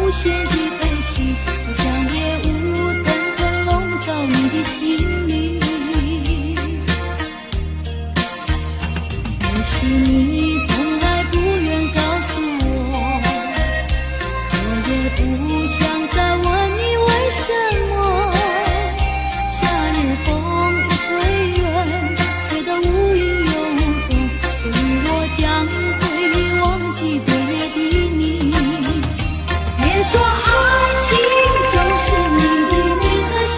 无限的悲戚，好像夜雾层层笼罩你的心里。也许你从来不愿告诉我，我也不想再问你为什么。夏日风一吹远，吹得无影有踪，所以我将会忘记昨夜的你。别说爱情就是你的名和姓，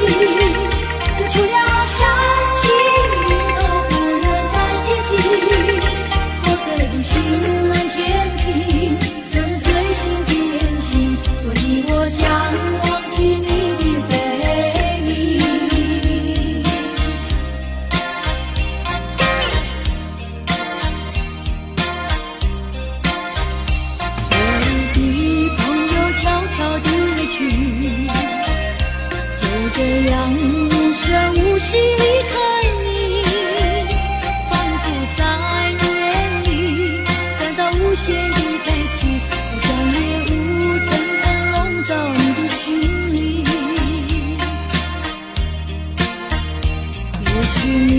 就除了感情你都不能再接近。破碎的心满天平，这是最新的恋情，所以我将忘记你的背影。所有的朋友悄悄地离去，就这样无声无息离开你，仿佛在你眼里感到无限的悲戚，好像夜雾层层笼罩你的心里。也许你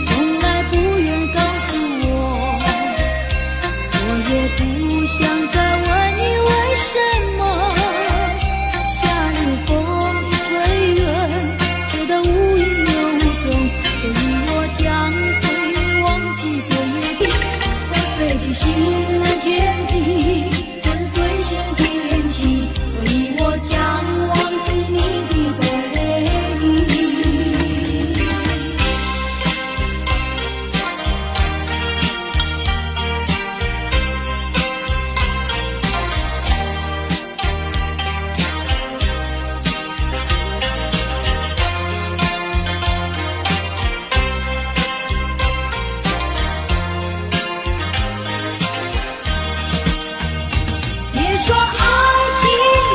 从来不愿告诉我，我也不想再问你为什么。夏日风一吹远，吹得无影有踪，所以我将会忘记昨夜的破碎的心满天平，这是最新的恋情，所以我将忘记你的背影。别说爱情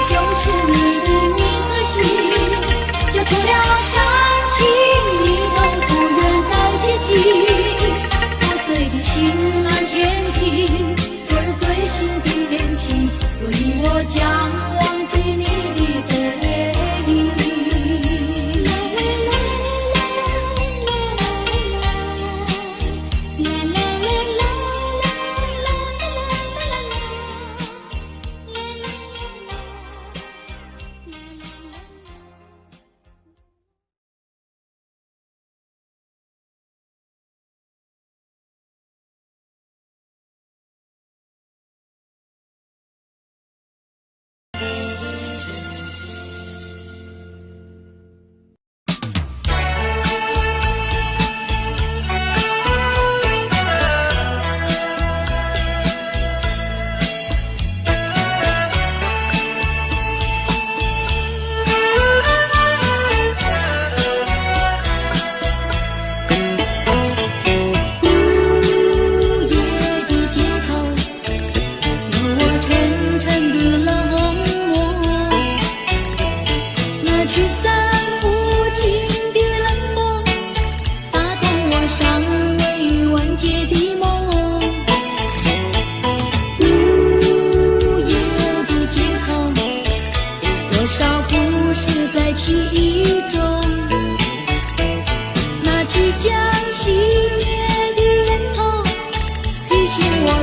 就是你的名和姓，就除了感情你都不愿再接近。破碎的心满天平，这是最新的恋情，所以我将忘记你的背影。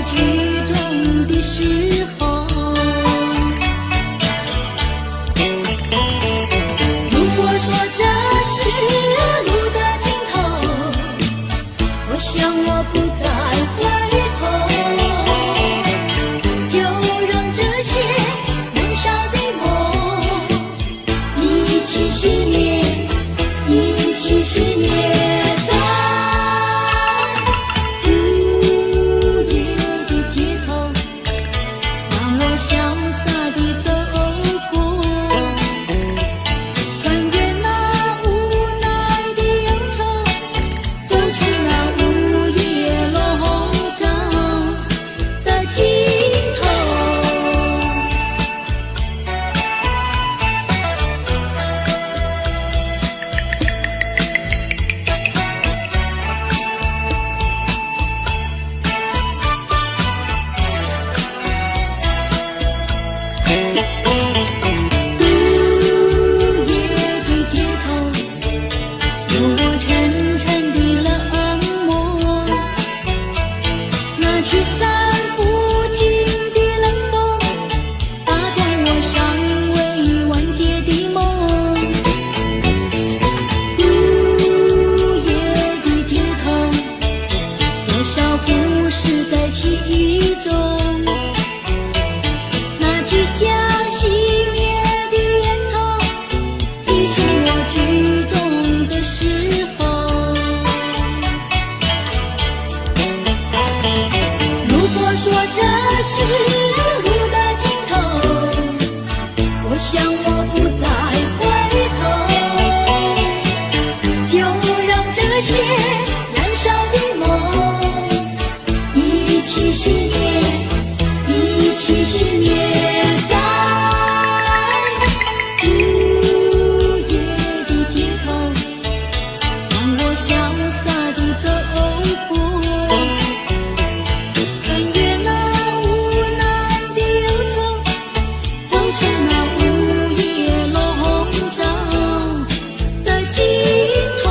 剧中的时候，如果说这是路的尽头，我想我不再回头，就让这些燃烧的梦一起熄灭，一起熄灭。是路的尽头，我想我不再回头，就让这些燃烧的梦一起熄灭，一起熄灭在午夜的街头，让我潇洒地走过，穿越那无奈的忧愁，走出那午夜笼罩的尽头。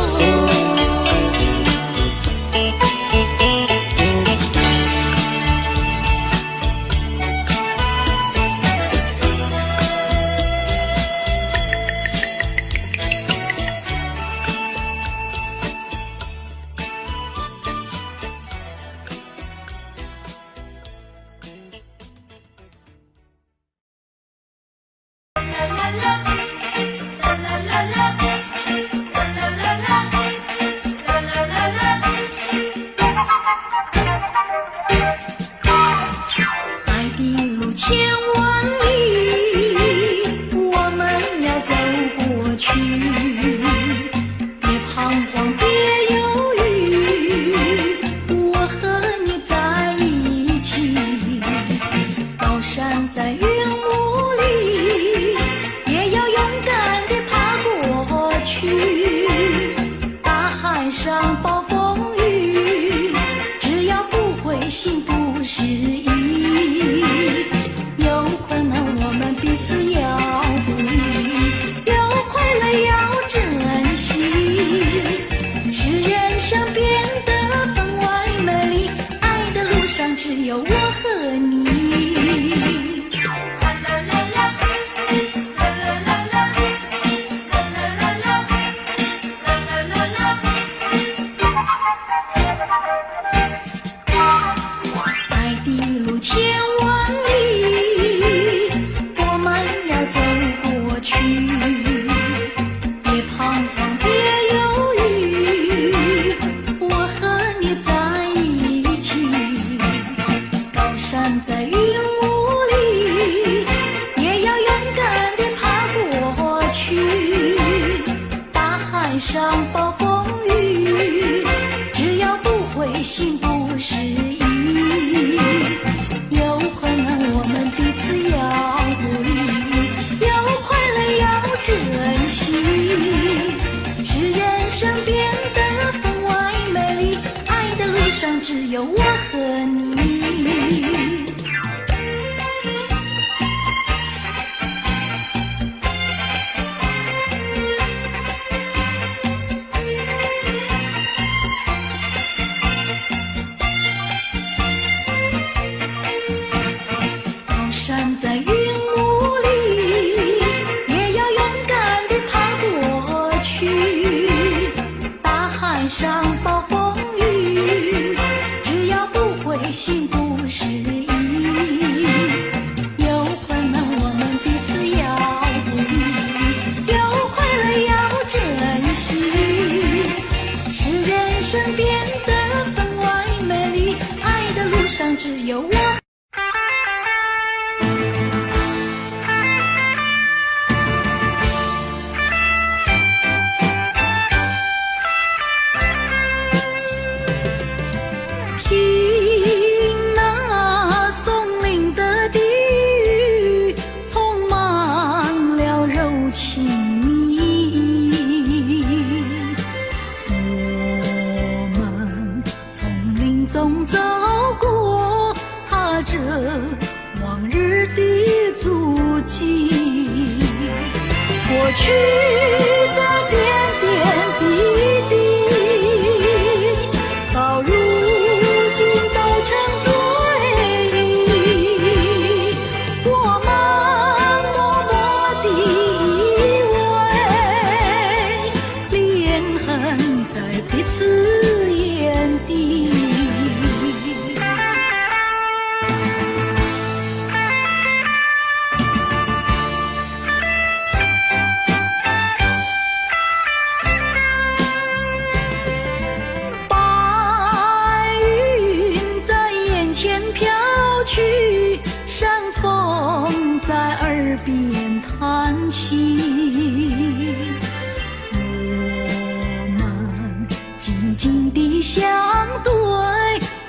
爱的路千万里，我们要走过去，别彷徨，别犹豫，我和你在一起。高山在云雾里，也要勇敢地爬过去，大海上暴风雨，只要不灰心不失意，有困难我们彼此要鼓励，有快乐要珍惜，使人生变得分外美丽，爱的路上只有我和你。爱的路千万里，我们要走过去，别彷徨，别犹豫，我和你在一起。高山在云雾里，也要勇敢地爬过去，大海上暴风雨，只要不灰心不失意，有困难我们彼此要鼓励，有快乐要珍惜，使人生变得分外美丽，爱的路上只有我和你。高山在云雾里，也要勇敢地爬过去，大海上暴风雨，只要不灰心不失意，有困难我们彼此要鼓励，有快乐要珍惜，使人生变得分外美丽，爱的路上只有我。听那松林的低语，充满了柔情蜜。我们从林中走过，踏着往日的足迹，过去的点点滴滴，到如今都成追忆。我们默默地依偎，恋痕在彼此眼底。边叹息。我们静静地相对，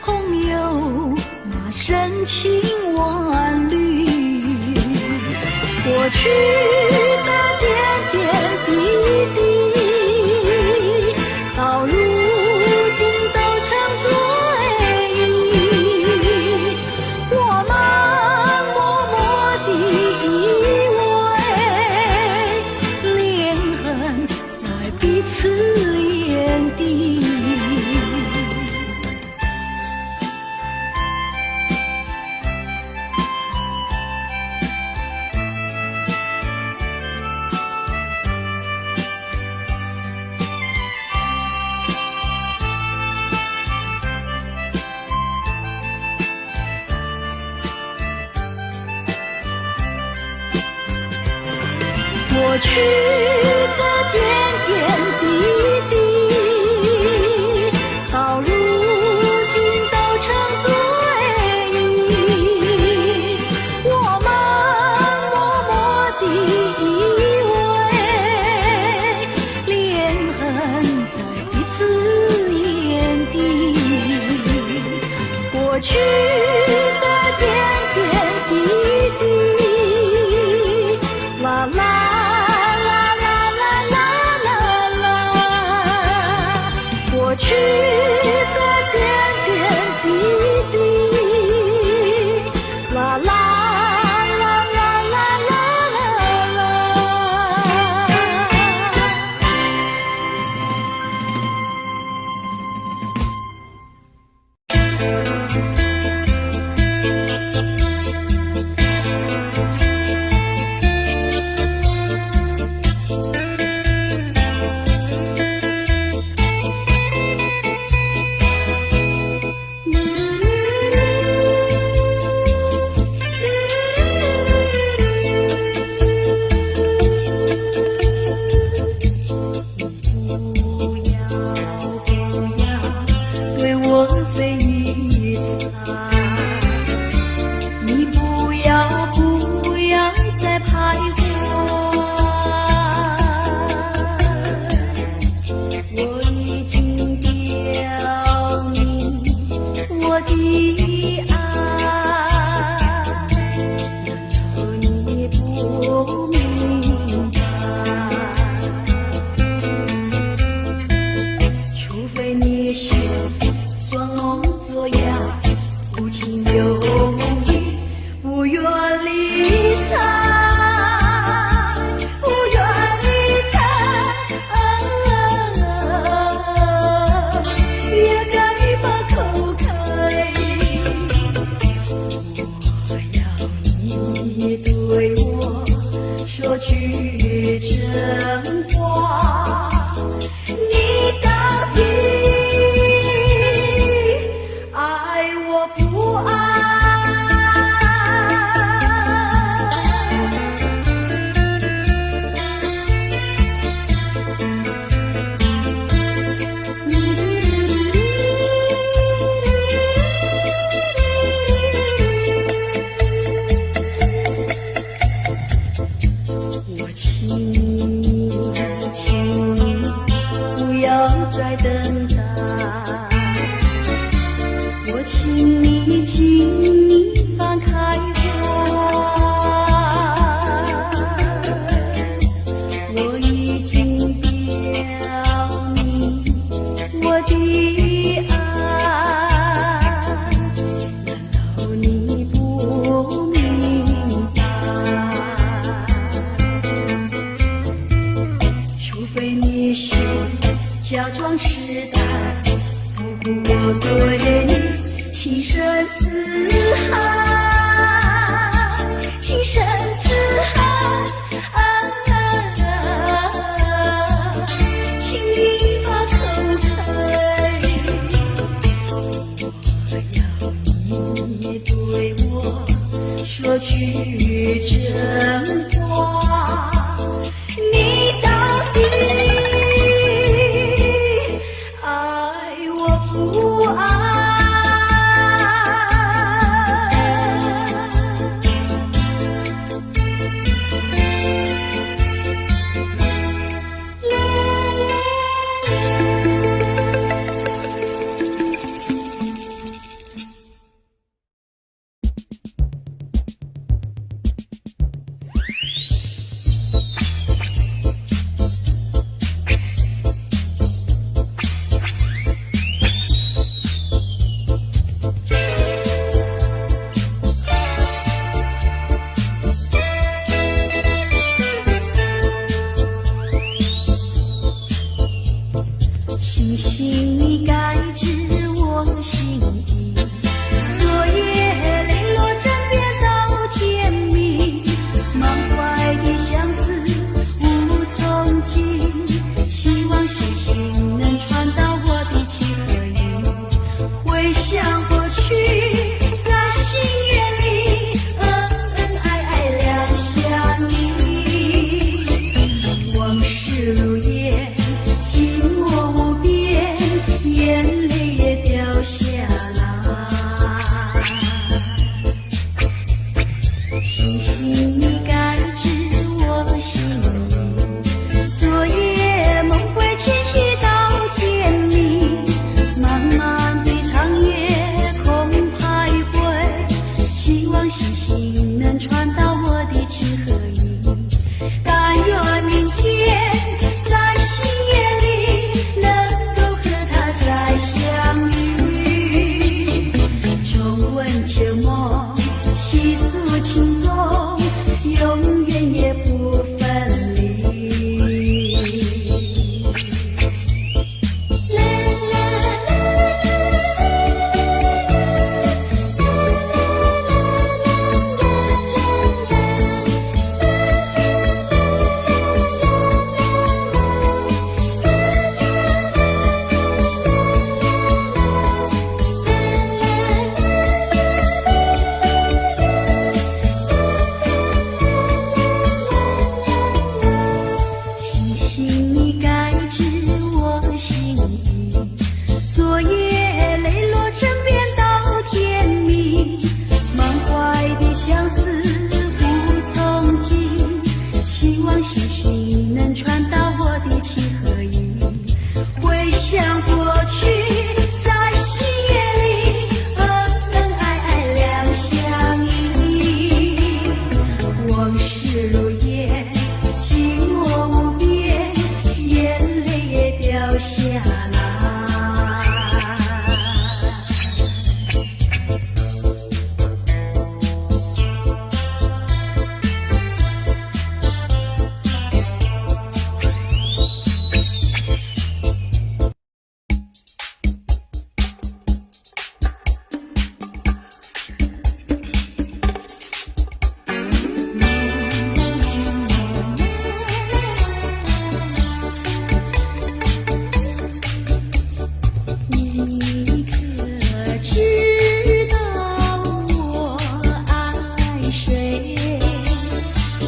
朋友那深情万缕。过去的点点滴滴，到如今都成追忆。我们默默地依偎，怜恨在彼此眼底。过去的点点滴滴，到如今都成追忆。我们默默地依偎，怜恨在彼此眼底。过去的点点滴滴，啦啦。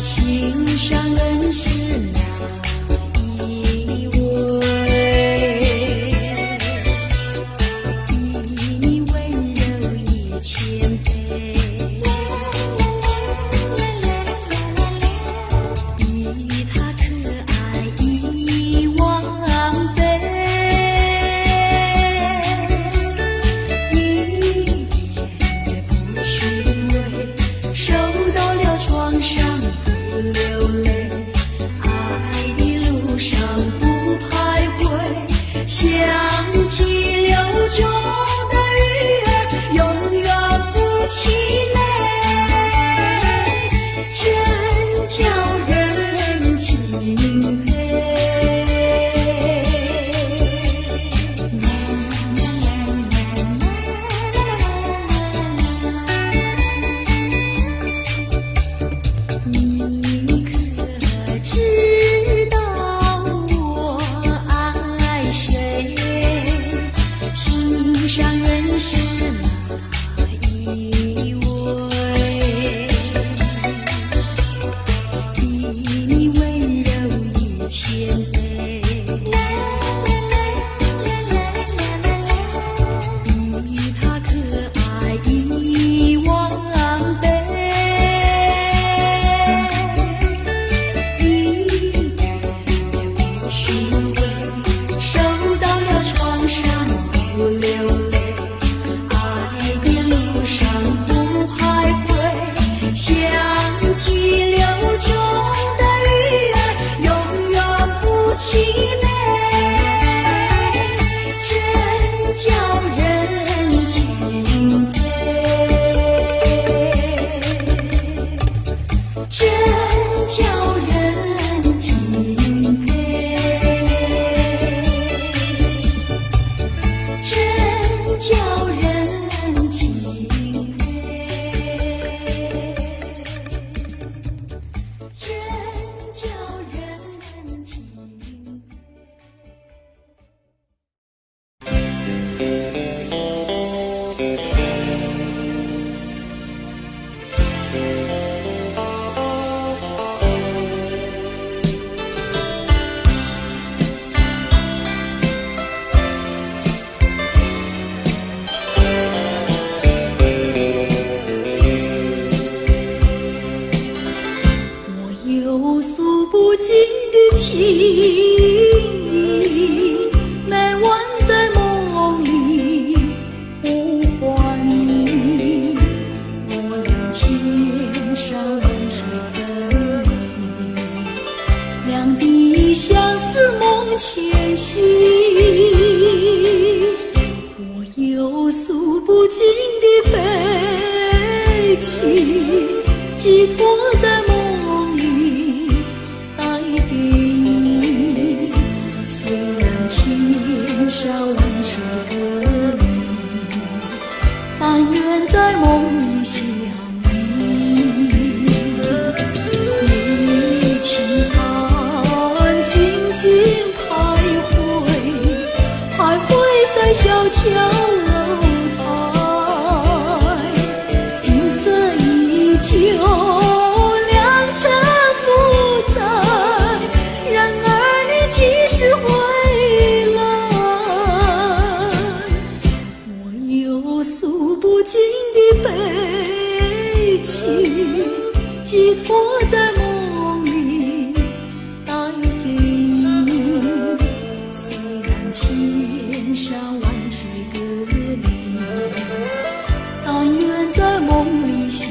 心上人是哪一位？比你温柔一千倍，比他可爱1万倍。你也不虚伪，受到了创伤不流泪，爱的路上不徘徊，像激流中的鱼儿，永远不气馁，真叫人敬佩。你可知道我爱谁？心上人是哪一位？比你温柔一千倍，比他可爱1万倍。你也不虚伪，受到了创伤不流泪，爱的路上不徘徊，像激流中的鱼儿，永远不气馁，真叫人敬佩，真叫人敬佩，真叫人敬佩，真叫人敬佩。我有诉不尽的情意，难忘在梦里呼唤你。我俩千山万水分离，两地相思梦前行。我有诉不尽的悲情，寄托在梦里带给你。虽然千山万水隔离，但愿在梦里相遇。你轻叹静静徘徊，徘徊在小桥楼台，景色依旧，良辰不在，然而你几时回来？我有诉不尽的悲情，寄托在梦里带给你。虽然千山万水隔离，但愿在梦里相依。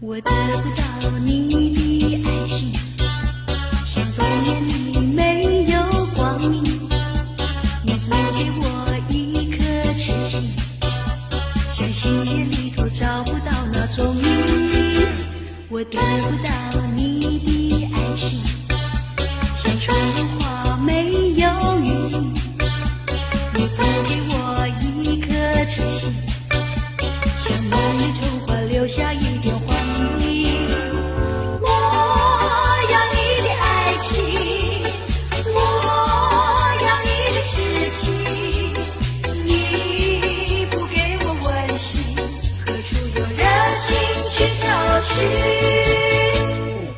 我得不到你的爱情，像冬夜里没有光明。你不给我一颗痴心，像星夜里头找不到那种意。我得不到你的爱情，像春花没有雨淋。你不给我一颗痴心，像梦里春花留下一点花。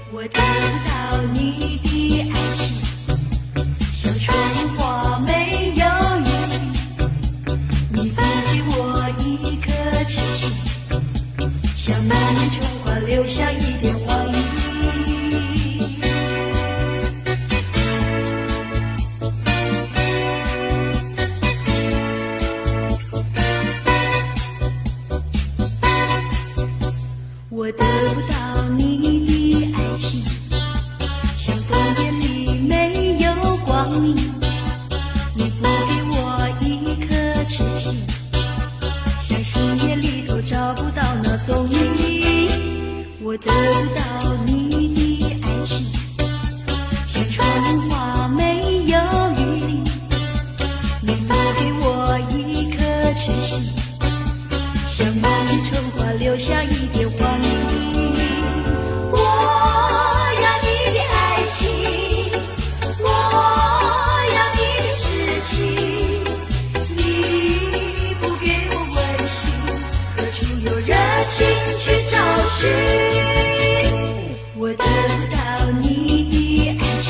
我得不到你的爱情，像春花没有雨淋。你不给我一颗痴心，像满面春花留下一点黄鹂。我得不到你的爱情，像冬夜里没有光明。你不给我一颗痴心，像星夜里头找不到那踪影。我得不到你的爱情，像春花没有雨淋。你不给我一颗痴心，像满面春花留下一点黄鹂。我得不到你的爱情，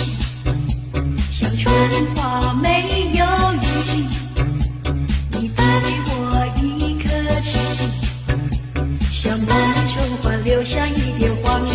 像春花没有雨淋。你不给我一颗痴心，像梦里春花留下一点黄鹂。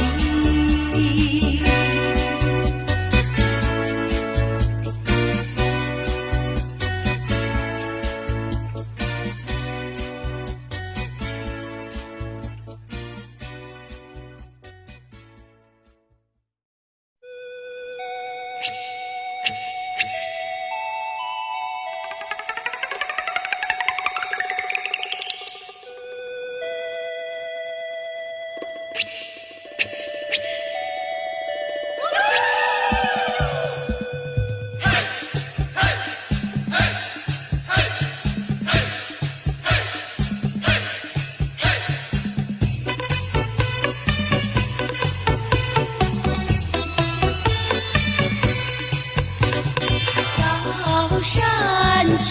山青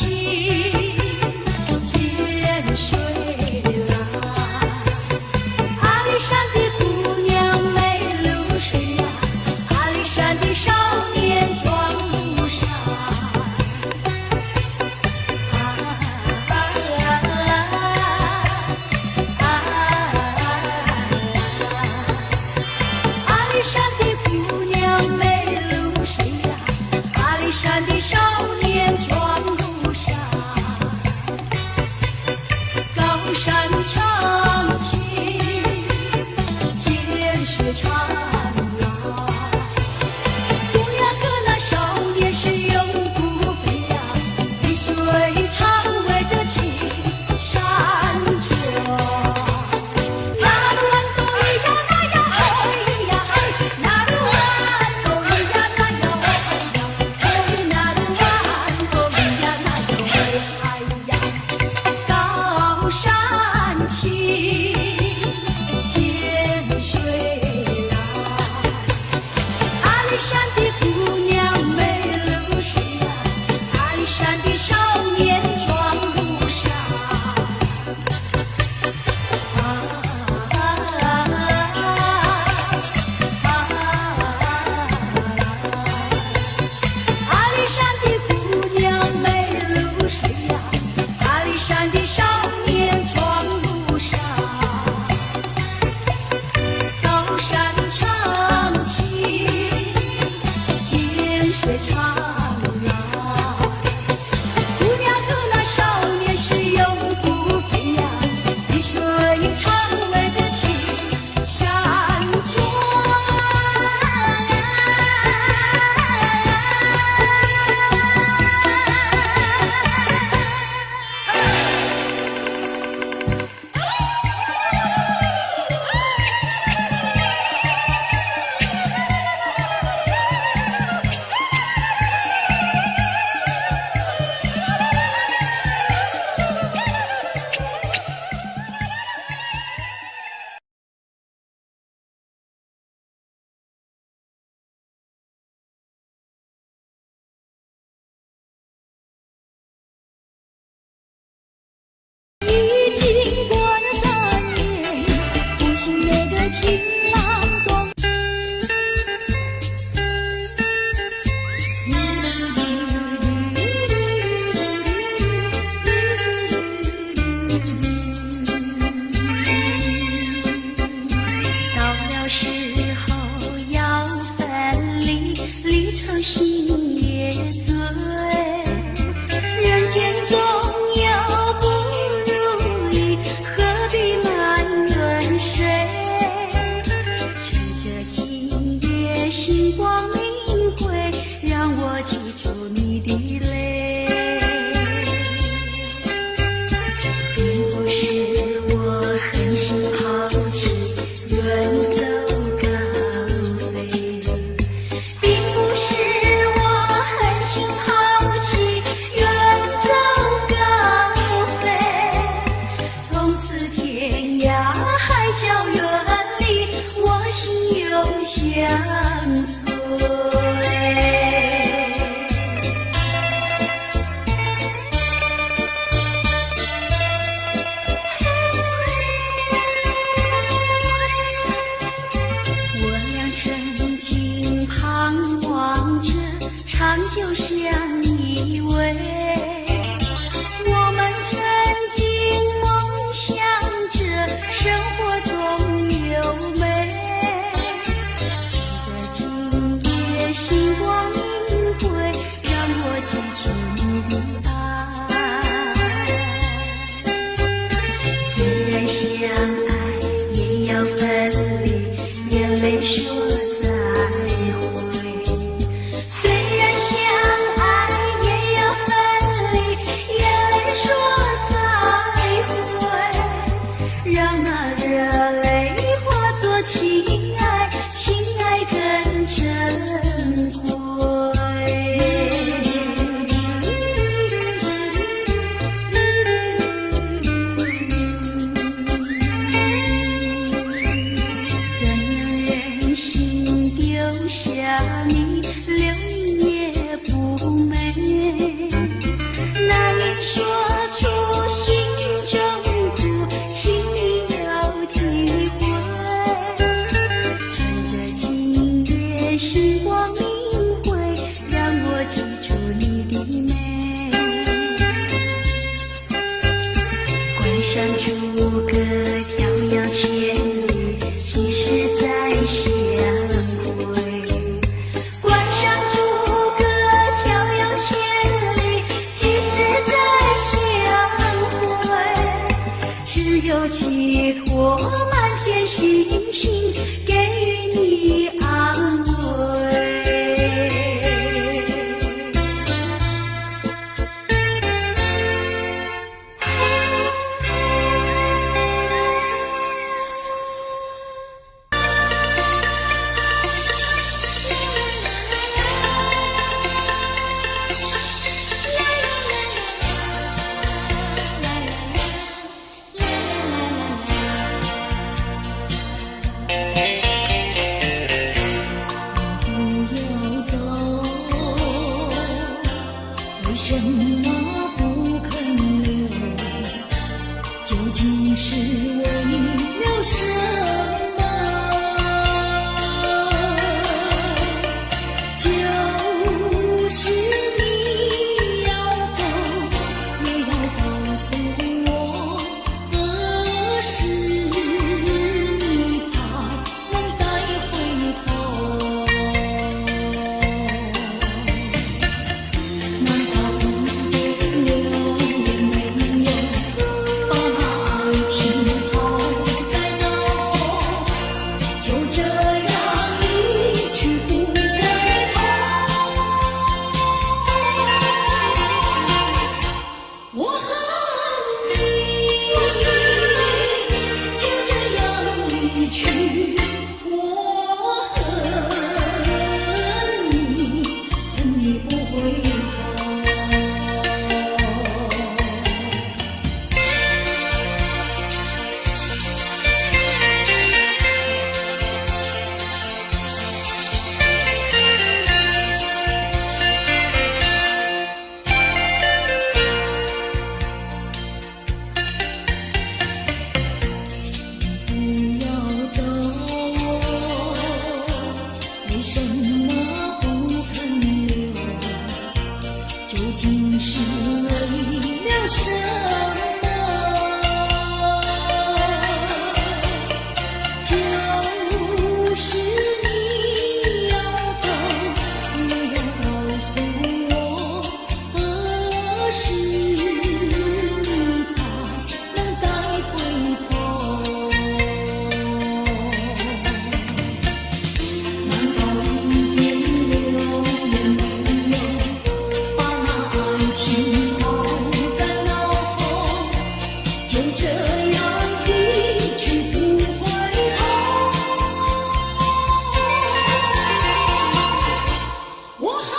涧水蓝，阿里山的姑娘美如水呀，阿里山的少年壮如山。阿里山的姑娘美如水呀，阿里山的少年壮如山。高山长青涧水长蓝，情郎中。到了时候要分离，离愁心也醉。人间总有不如意，何必埋怨谁？趁着今夜星光明辉，让我记住你的泪。并不是我狠心抛弃，远走高飞。并不是我狠心抛弃，远走高飞。从此天涯海角远离，我心永相随。我俩曾经盼望着长久相依偎，我们曾经梦想着生活中有美。趁着今夜星光明辉，让我记住你的爱。虽然相爱也要分离，眼泪说再会。虽然相爱也要分离，眼泪说再会。让那热泪化作情爱，情爱更珍贵。怎能忍心丢下你，留你也不美。难以说出心中苦，请你要体会。趁着今夜星光明辉，让我记住你的美。关上诸葛飘摇千里，几时再相会？关上诸葛飘摇千里，几时再相会？只有寄托满天星星，给予你安慰。不要走，为什么不肯留？究竟是为了什么？就是你要走，也要告诉我，何时你才能再回头？难道不什么不肯留？究竟是为了什么？就是你要走，也要告诉我，何时你才能再回头？难道一点留也没有，把那爱情抛在脑后，就这样一去不回头？我恨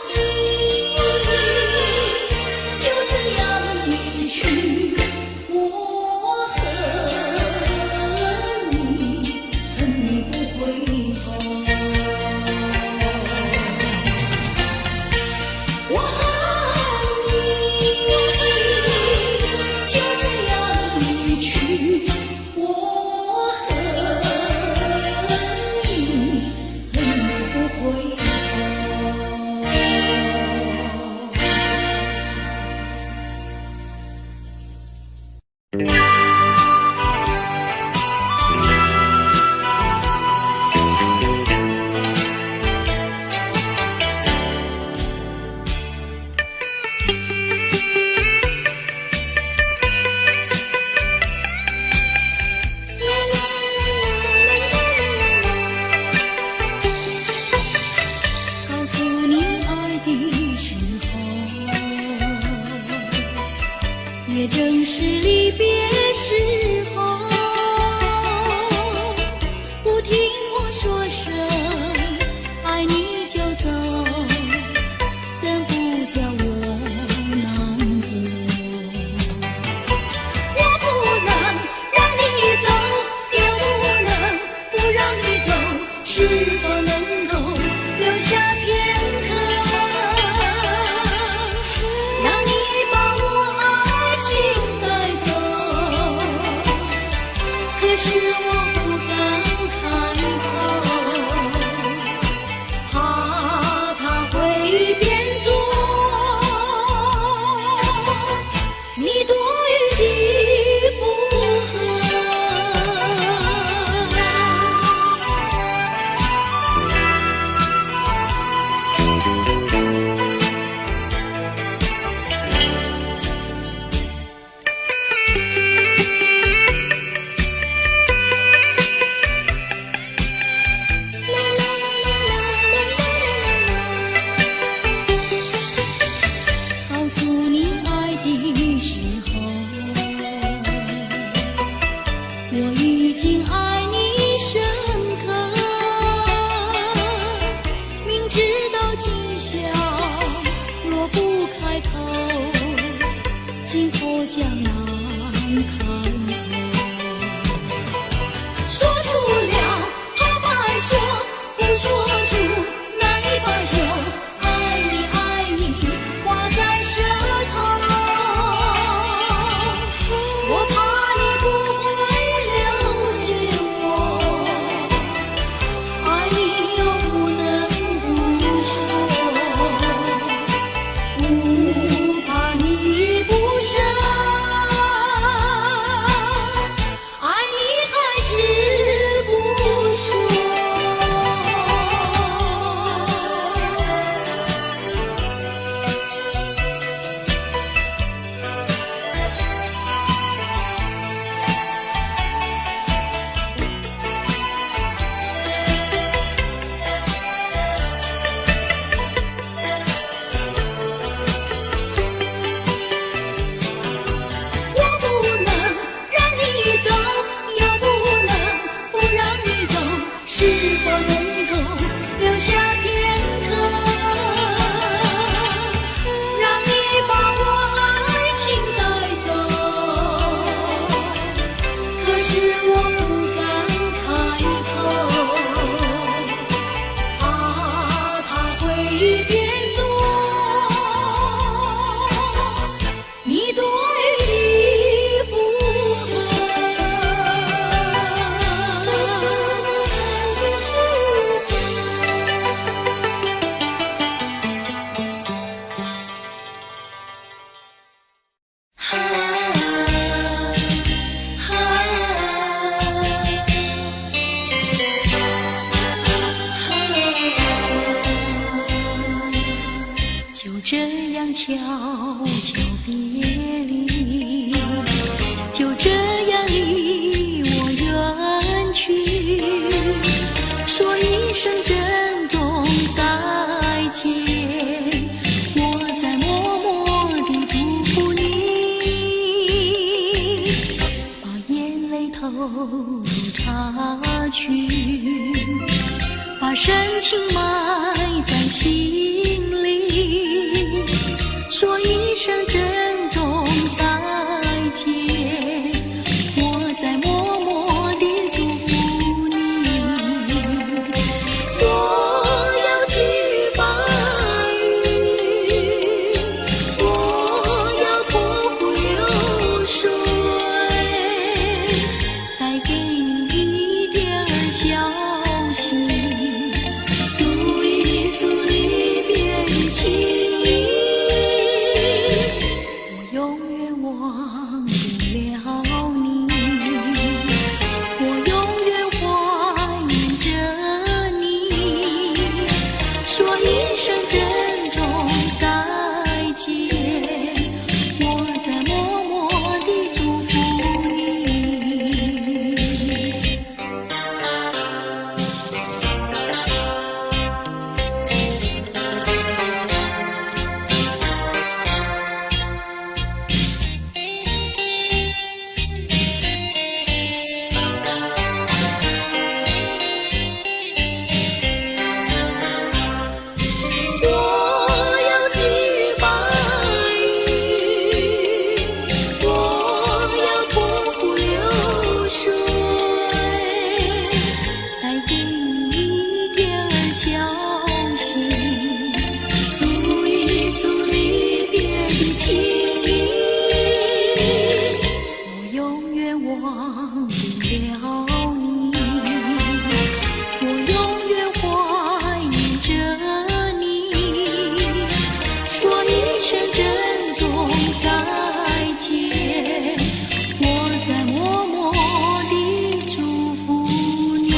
你，就这样离去。我恨你，恨你不回头。我恨你，就这样离去。我恨你，恨你不回头。告诉你爱的时候，也正是离别时候。不听我说声爱你就走，怎不叫我难过？我不能让你走，也不能不让你走，是否能够留下片刻，让你把我爱情带走？可是我不敢开口，怕他会变作你多余的附和。告诉你爱的时候，我已经爱你深刻，明知道今宵若不开口，今后将难开口。说出了怕不爱说，不说出难以罢休。爱你爱你挂在舌头，我怕你不会了解我，爱你又不能不说，不怕你不舍，爱你还是不说。我不能让你走，又不能不让你走，是否能够留下片刻，让你把我爱情带走？可是我不敢开口，怕他会变作你多余的附和。这样悄悄别离，就这样离我远去，说一声珍重再见，我在默默地祝福你，把眼泪投入茶去，把深情埋在心里，说一声珍重再见，我在默默地祝福你。我要寄予白云，我要托付流水，带给你一点消息，诉一诉离别的情意，我永远忘不了你，我永远怀念着你，说一声珍重再见，我在默默地祝福你。我要寄予白云，我要托付流水，带给你一点消息，诉一诉离别的情意，我永远忘不了你，我永远怀念着你，说一声珍重再见，我在默默地祝福你。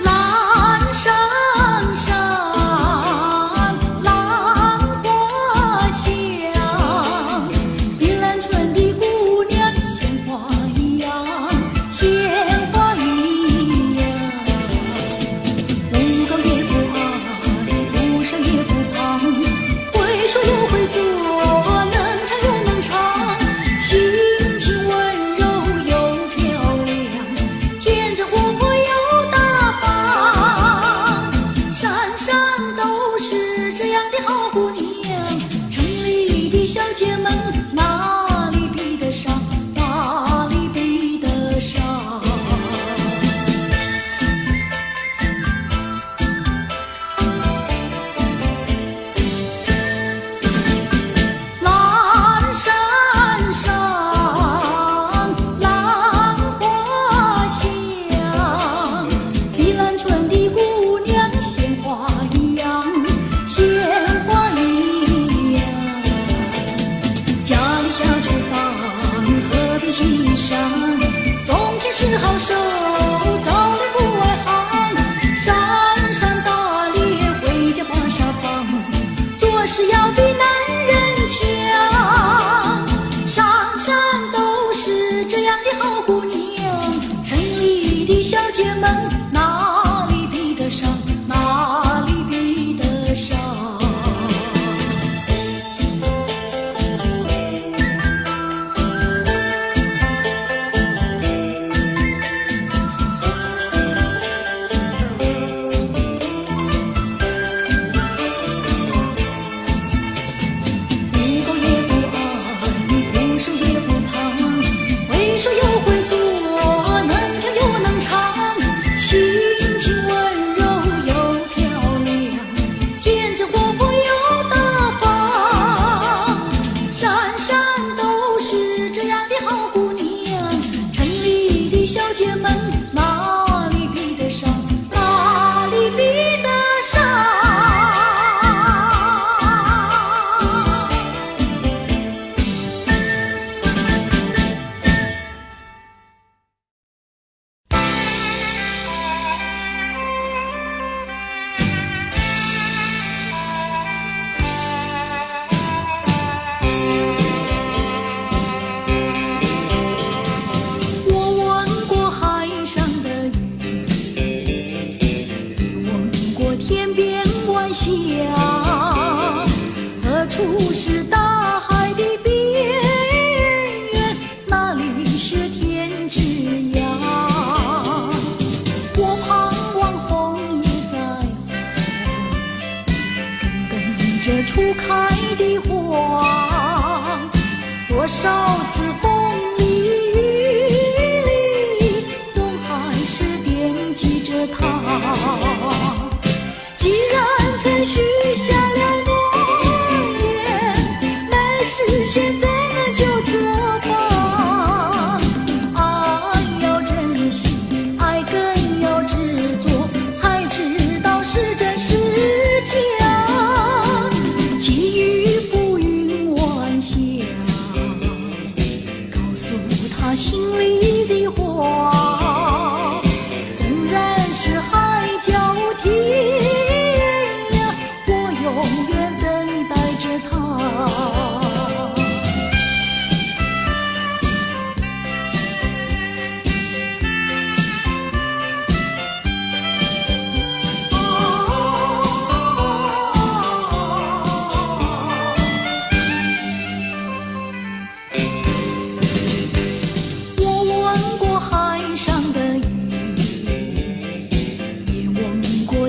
蓝山上，浪花香，碧兰村的姑娘鲜花一样，鲜花一样。不高也不矮，不深也不胖，会说又会做，能弹又能唱，心情温柔又漂亮，天真活泼又大方，山上都是这样的好姑娘，城里的小姐们哪里比得上，哪里比得上。蓝山上，浪花香，碧兰村的姑娘鲜花一样，鲜花一样。家里下厨房，河边欣赏，种田是好手，早恋不外行，山山打猎，回家把沙放，做事要比男人强，山山都是这样的好姑娘，城里的小姐们哪里比得上，哪里比得上。不高也不矮，不瘦也不胖，会说又会做，能跳又能唱，心着初开的花，多少次风里雨里，总还是惦记着她。既然曾许下了诺言，没事现在那就做吧。爱要珍惜，爱更要执着，才知道是真是假。寄予浮云晚霞，告诉他心里的话。纵然是海角天涯，我永远等待着他。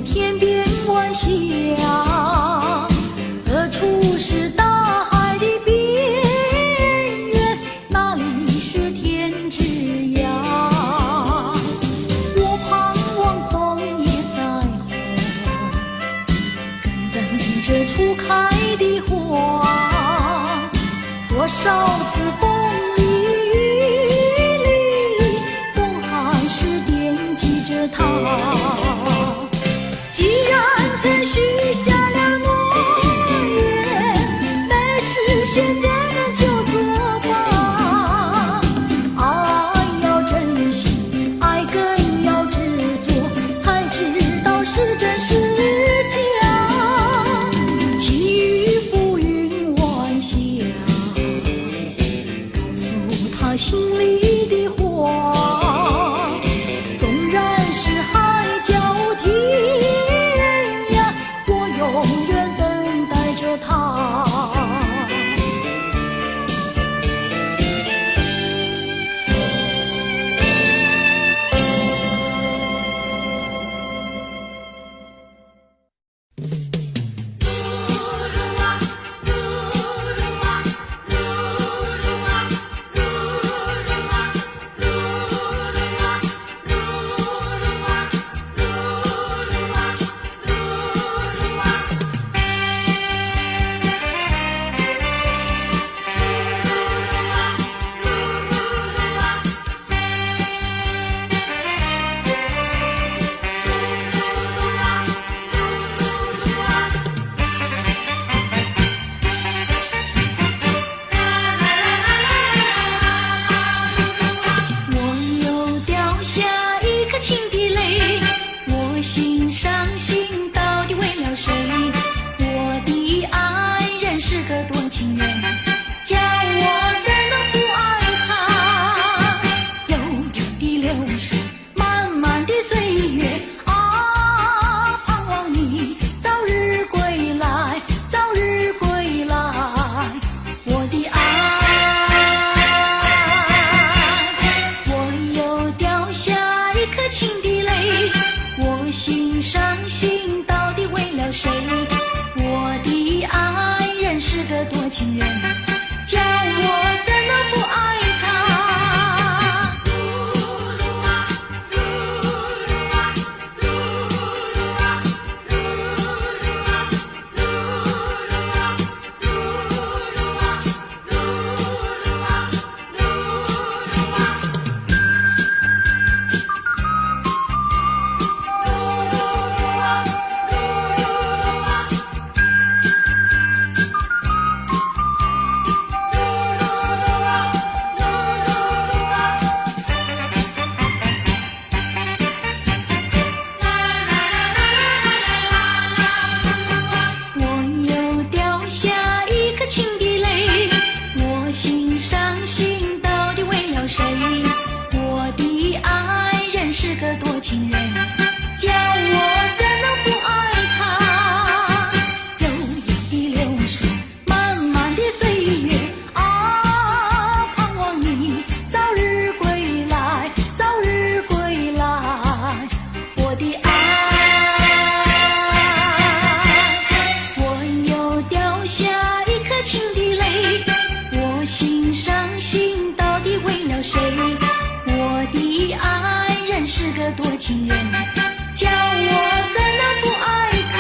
天边晚霞，何处是大海的边缘？哪里是天之涯？我盼望枫叶再红，更等着初开的花。多少次风里雨里，总还是惦记着他。既然曾许下了诺言，没事现在那就做吧。爱要珍惜，爱更要执着，才知道是真是假。寄予浮云晚霞，告诉他心里的话。纵然是海角天涯，永远等待着他。心伤心到底为了谁？我的爱人是个多情人，叫我怎能不爱他？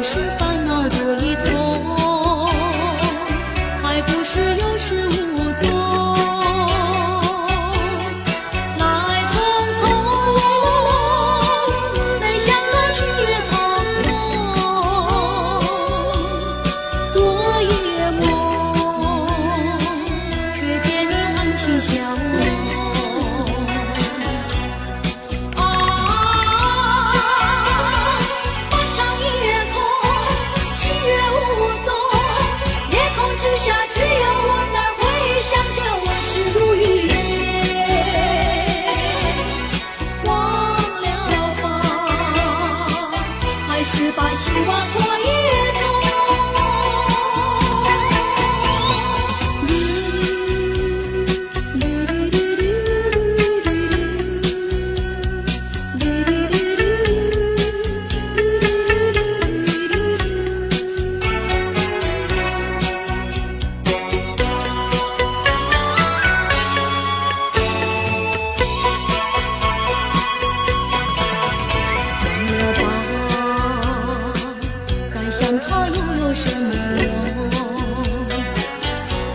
是烦恼多一重，还不是有始无终。来匆匆，没想到去也匆匆。昨夜梦，却见你含情笑容。下只有我在回想着往事如雨忘了吧，还是把希望托一托。想他又有什么用？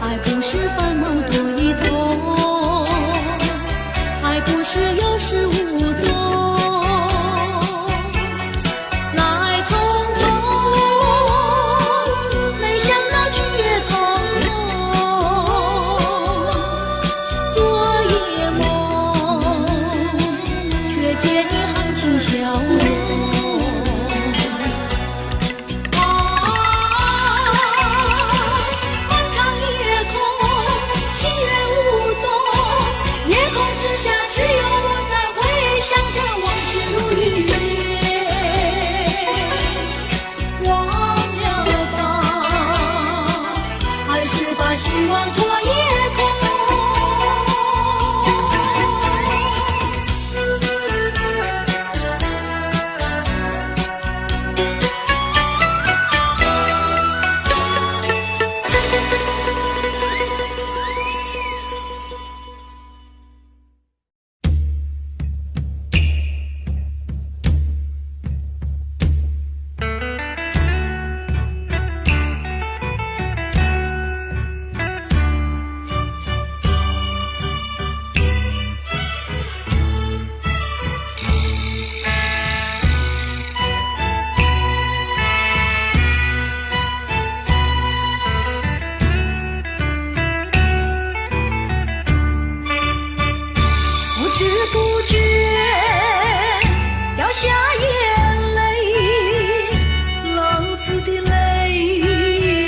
还不是烦恼多一重，还不是有始无终。来匆匆，没想到去也匆匆。昨夜梦，却见你含情笑容。希望托夜空。不知不觉掉下眼泪，浪子的泪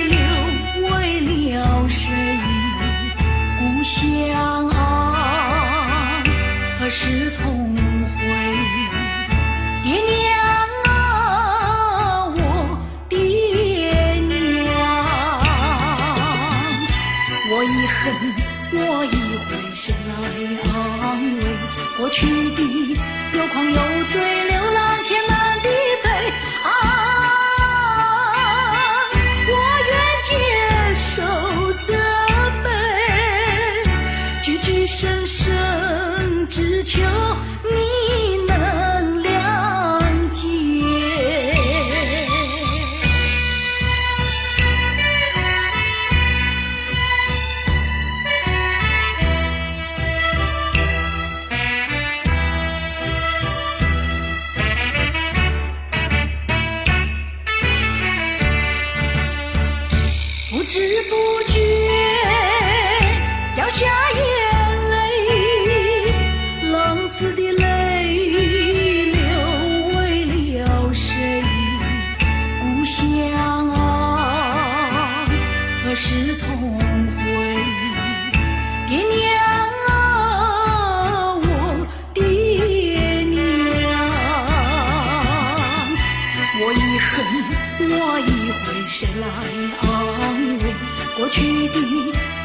流为了谁？故乡啊，何时重回？爹娘啊，我爹娘，我已恨，我已回神来安慰过去的有狂有罪，流浪天南地北啊！我愿接受责备，句句声声只求你能谅解。不知不觉掉下眼泪，浪子的泪流为了谁？故乡啊，何时重回？爹娘啊，我爹娘，我已恨，我已回神来安慰过去的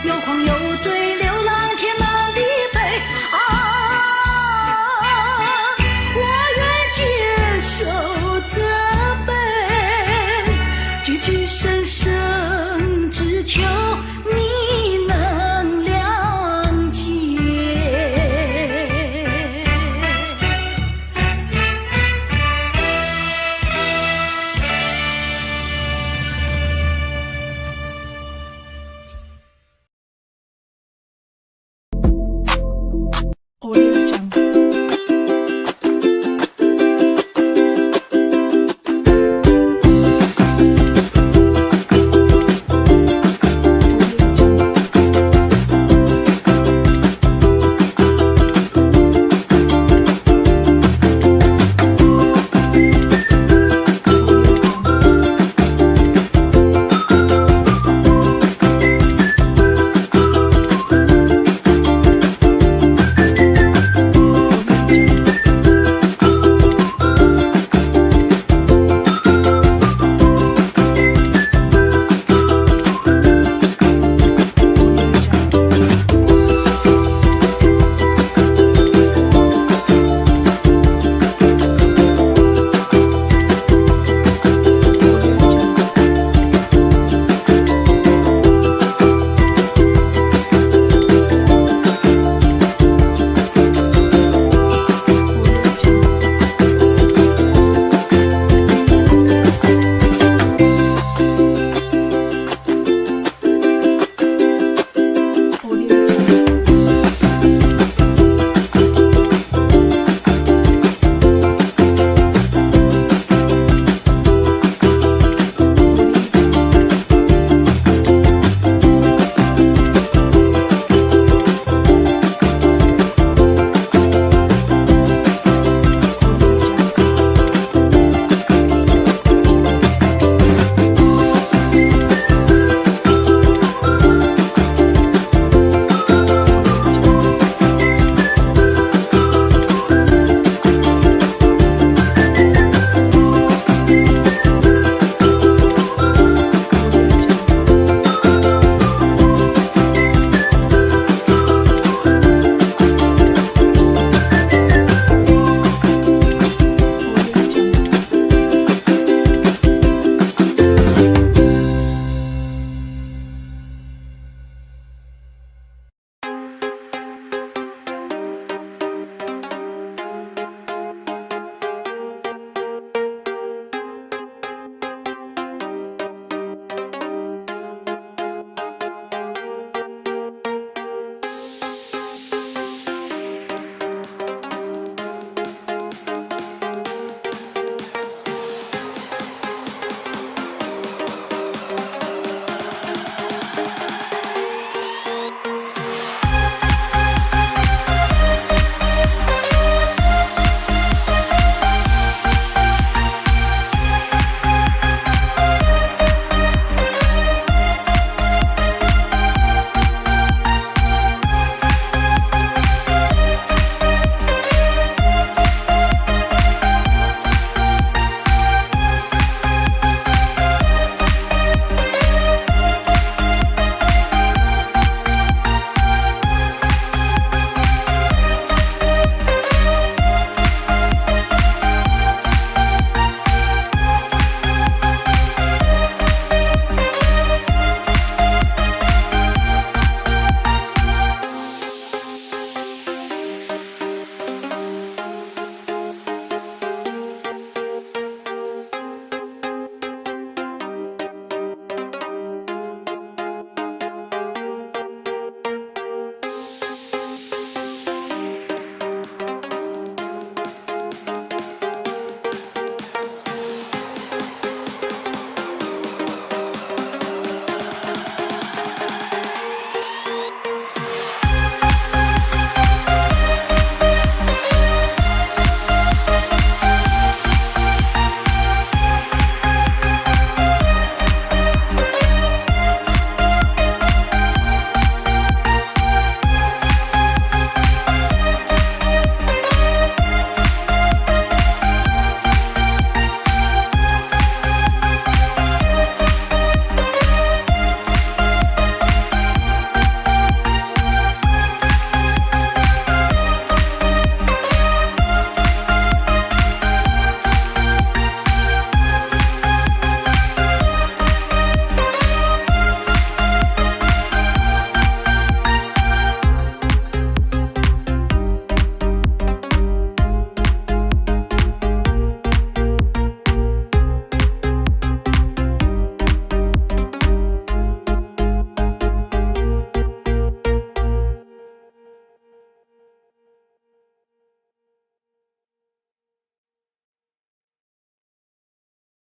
有狂有罪，流浪